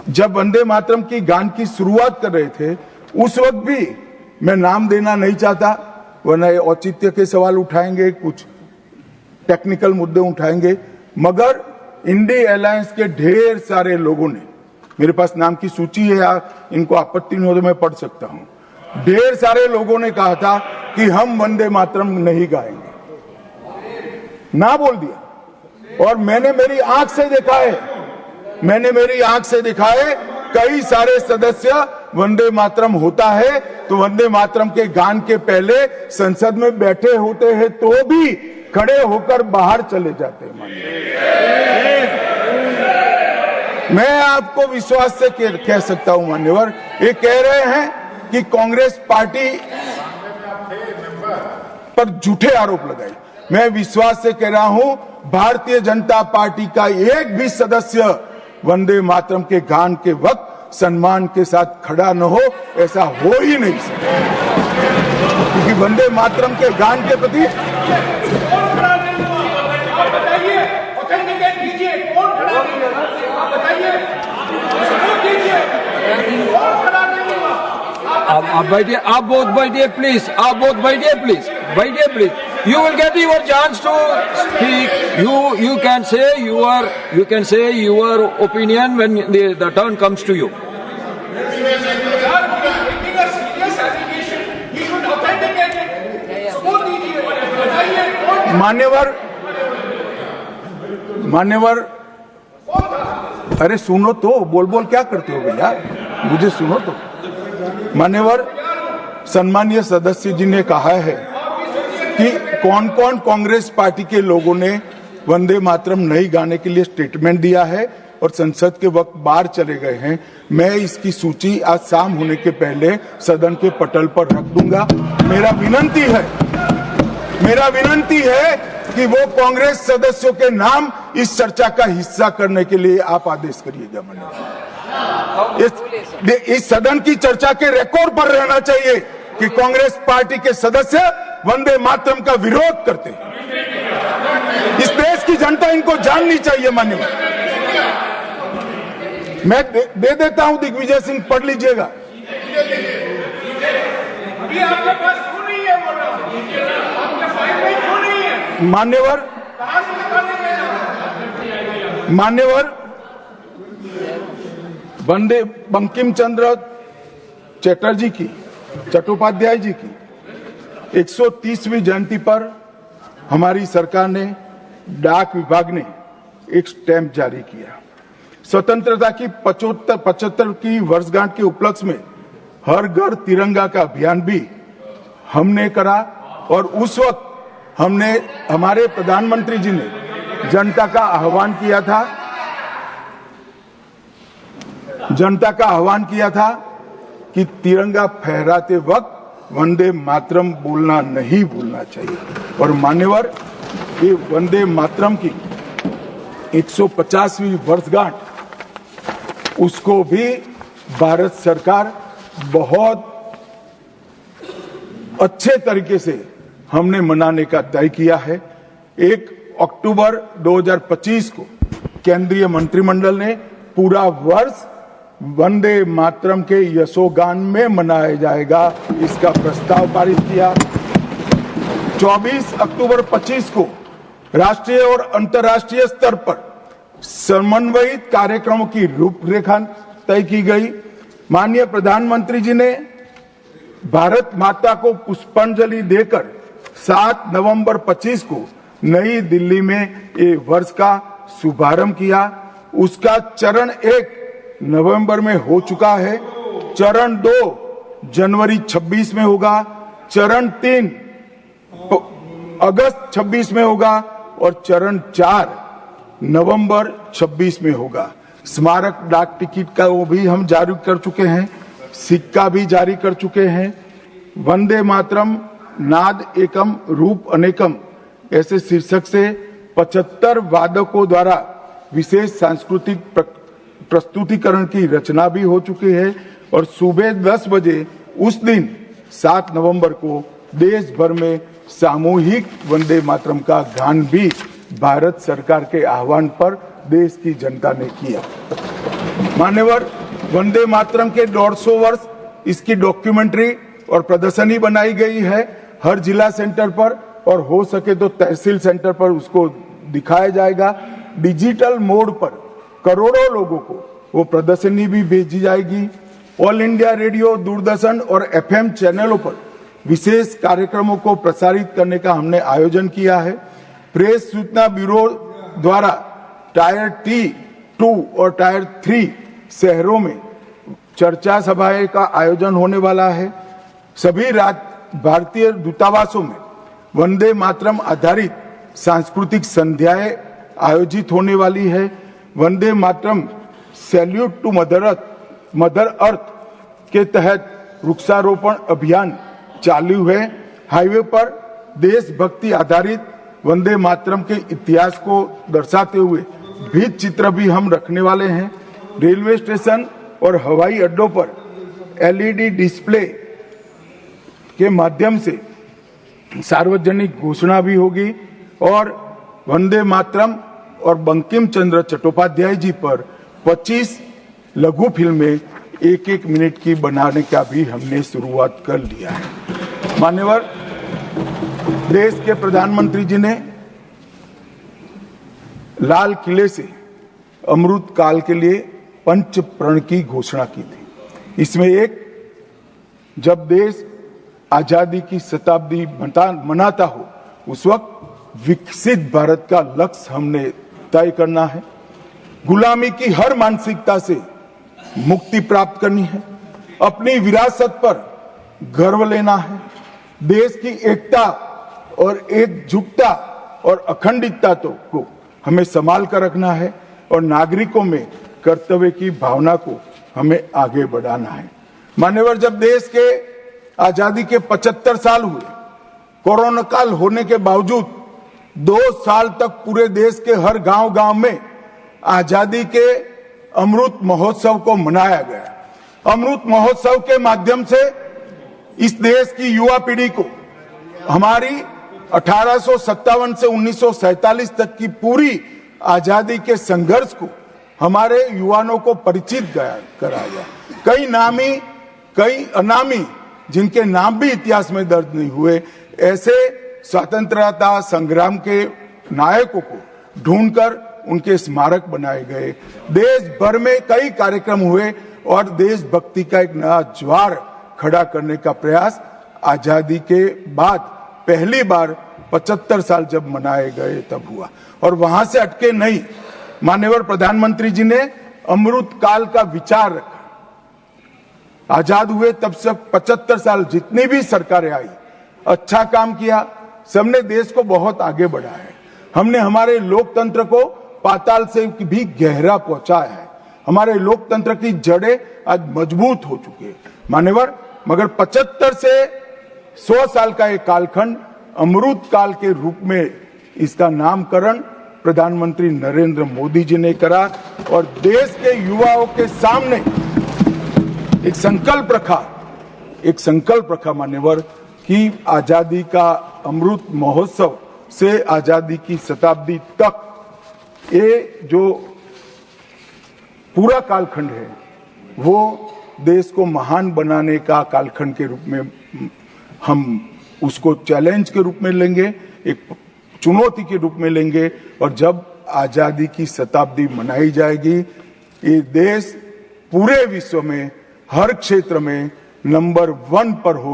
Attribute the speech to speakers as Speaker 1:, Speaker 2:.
Speaker 1: जब वंदे मातरम की गान की शुरुआत कर रहे थे उस वक्त भी मैं नाम देना नहीं चाहता, वरना औचित्य के सवाल उठाएंगे, कुछ टेक्निकल मुद्दे उठाएंगे, मगर इंडी अलायंस के ढेर सारे लोगों ने, मेरे पास नाम की सूची है, इनको आपत्ति नहीं हो तो मैं पढ़ सकता हूं, ढेर सारे लोगों ने कहा था कि हम वंदे मातरम नहीं गाएंगे, ना बोल दिया। और मैंने मेरी आंख से देखा है, कई सारे सदस्य वंदे मातरम होता है तो वंदे मातरम के गान के पहले संसद में बैठे होते हैं तो भी खड़े होकर बाहर चले जाते हैं। मैं आपको विश्वास से कह सकता हूं मान्यवर, ये कह रहे हैं कि कांग्रेस पार्टी पर झूठे आरोप लगाए। मैं विश्वास से कह रहा हूं, भारतीय जनता पार्टी का एक भी सदस्य वंदे मातरम के गान के वक्त सम्मान के साथ खड़ा न हो, ऐसा हो ही नहीं सकता, क्योंकि वंदे मातरम के गान के प्रति
Speaker 2: आप बैठिए, आप बोथ बैठिए प्लीज, आप बोथ बैठिए प्लीज, बैठिए please. You will get your chance to speak. You can say your opinion when the turn comes to you.
Speaker 1: मान्यवर, अरे सुनो तो, बोल क्या करते हो भैया, मुझे सुनो तो। मान्यवर, सम्मानीय सदस्य जी ने कहा है कि कौन कौन कांग्रेस पार्टी के लोगों ने वंदे मातरम नहीं गाने के लिए स्टेटमेंट दिया है और संसद के वक्त बाहर चले गए हैं। मैं इसकी सूची आज शाम होने के पहले सदन के पटल पर रख दूंगा। मेरा विनंती है कि वो कांग्रेस सदस्यों के नाम इस चर्चा का हिस्सा करने के लिए आप आदेश करिएगा। इस सदन की चर्चा के रिकॉर्ड पर रहना चाहिए कि कांग्रेस पार्टी के सदस्य वंदे मातरम का विरोध करते हैं। इस देश की जनता इनको जाननी चाहिए। मान्यवर, मैं दे देता हूं, दिग्विजय सिंह पढ़ लीजिएगा। मान्यवर, वंदे बंकिम चंद्र चट्टोपाध्याय जी की 130वीं जयंती पर हमारी सरकार ने, डाक विभाग ने एक स्टैंप जारी किया। स्वतंत्रता की 75 की वर्षगांठ के उपलक्ष्य में हर घर तिरंगा का अभियान भी हमने करा और उस वक्त हमारे प्रधानमंत्री जी ने जनता का आह्वान किया था कि तिरंगा फहराते वक्त वंदे मातरम बोलना नहीं भूलना चाहिए। और मान्यवर, ये वंदे मातरम की 150वीं वर्षगांठ, उसको भी भारत सरकार बहुत अच्छे तरीके से हमने मनाने का तय किया है। 1 अक्टूबर 2025 को केंद्रीय मंत्रिमंडल ने पूरा वर्ष वंदे मातरम के यशोगान में मनाया जाएगा, इसका प्रस्ताव पारित किया। 24 अक्टूबर 25 को राष्ट्रीय और अंतर्राष्ट्रीय स्तर पर समन्वयित कार्यक्रमों की रूपरेखा तय की गई। माननीय प्रधानमंत्री जी ने भारत माता को पुष्पांजलि देकर 7 नवंबर 25 को नई दिल्ली में ये वर्ष का शुभारंभ किया। उसका चरण 1 नवंबर में हो चुका है, चरण 2 जनवरी 26 में होगा, चरण 3 अगस्त 26 में होगा और चरण 4 नवंबर 26 में होगा। स्मारक डाक टिकट का वो भी हम जारी कर चुके हैं, सिक्का भी जारी कर चुके हैं। वंदे मातरम नाद एकम रूप अनेकम ऐसे शीर्षक से 75 वादकों द्वारा विशेष सांस्कृतिक प्रस्तुतिकरण की रचना भी हो चुकी है और सुबह 10 बजे उस दिन 7 नवंबर को देश भर में सामूहिक वंदे मातरम का गान भी भारत सरकार के आह्वान पर देश की जनता ने किया। मान्यवर, वंदे मातरम के 150 वर्ष इसकी डॉक्यूमेंट्री और प्रदर्शनी बनाई गई है हर जिला सेंटर पर, और हो सके तो तहसील सेंटर पर उसको दिखाया जाएगा। डिजिटल मोड पर करोड़ों लोगों को वो प्रदर्शनी भी भेजी जाएगी। ऑल इंडिया रेडियो, दूरदर्शन और एफएम चैनलों पर विशेष कार्यक्रमों को प्रसारित करने का हमने आयोजन किया है। प्रेस सूचना ब्यूरो द्वारा टायर T2 और टायर 3 शहरों में चर्चा सभाएं का आयोजन होने वाला है। सभी भारतीय दूतावासों में वंदे मातरम आधारित सांस्कृतिक संध्याएं आयोजित होने वाली है। Vande Mataram salute to mother earth के तहत वृक्षारोपण अभियान चालू है। हाईवे पर देशभक्ति आधारित वंदे मातरम के इतिहास को दर्शाते हुए भित्ति चित्र भी हम रखने वाले हैं। रेलवे स्टेशन और हवाई अड्डों पर LED डिस्प्ले के माध्यम से सार्वजनिक घोषणा भी होगी और वंदे मातरम और बंकिम चंद्र चट्टोपाध्याय जी पर 25 लघु फिल्में 1-1 मिनट की बनाने का भी हमने शुरुआत कर लिया है। मान्यवर, देश के प्रधानमंत्री जी ने लाल किले से अमृत काल के लिए पंच प्रण की घोषणा की थी। इसमें एक, जब देश आजादी की शताब्दी मनाता हो उस वक्त विकसित भारत का लक्ष्य हमने तय करना है। गुलामी की हर मानसिकता से मुक्ति प्राप्त करनी है। अपनी विरासत पर गर्व लेना है। देश की एकता और एकजुटता और अखंडितता को हमें संभाल कर रखना है और नागरिकों में कर्तव्य की भावना को हमें आगे बढ़ाना है। मान्यवर, जब देश के आजादी के 75 साल हुए, कोरोना काल होने के बावजूद 2 साल तक पूरे देश के हर गांव में आजादी के अमृत महोत्सव को मनाया गया। अमृत महोत्सव के माध्यम से इस देश की युवा पीढ़ी को हमारी 1857 से 1947 तक की पूरी आजादी के संघर्ष को हमारे युवाओं को परिचित कराया। कई नामी, कई अनामी, जिनके नाम भी इतिहास में दर्ज नहीं हुए, ऐसे स्वतंत्रता संग्राम के नायकों को ढूंढकर उनके स्मारक बनाए गए। देश भर में कई कार्यक्रम हुए और देशभक्ति का एक नया ज्वार खड़ा करने का प्रयास आजादी के बाद पहली बार 75 साल जब मनाए गए तब हुआ। और वहां से अटके नहीं, माननीय प्रधानमंत्री जी ने अमृत काल का विचार रखा। आजाद हुए तब से 75 साल जितनी भी सरकारें आई, अच्छा काम किया, सबने देश को बहुत आगे बढ़ाया है। हमने हमारे लोकतंत्र को पाताल से भी गहरा पहुंचाया है। हमारे लोकतंत्र की जड़ें आज मजबूत हो चुकी है मान्यवर। मगर 75 से 100 साल का एक कालखंड अमृत काल के रूप में इसका नामकरण प्रधानमंत्री नरेंद्र मोदी जी ने करा और देश के युवाओं के सामने एक संकल्प रखा मान्यवर कि आजादी का अमृत महोत्सव से आजादी की शताब्दी तक ये जो पूरा कालखंड है वो देश को महान बनाने का कालखंड के रूप में हम उसको चैलेंज के रूप में लेंगे, एक चुनौती के रूप में लेंगे। और जब आजादी की शताब्दी मनाई जाएगी, ये देश पूरे विश्व में हर क्षेत्र में नंबर 1 पर होगा।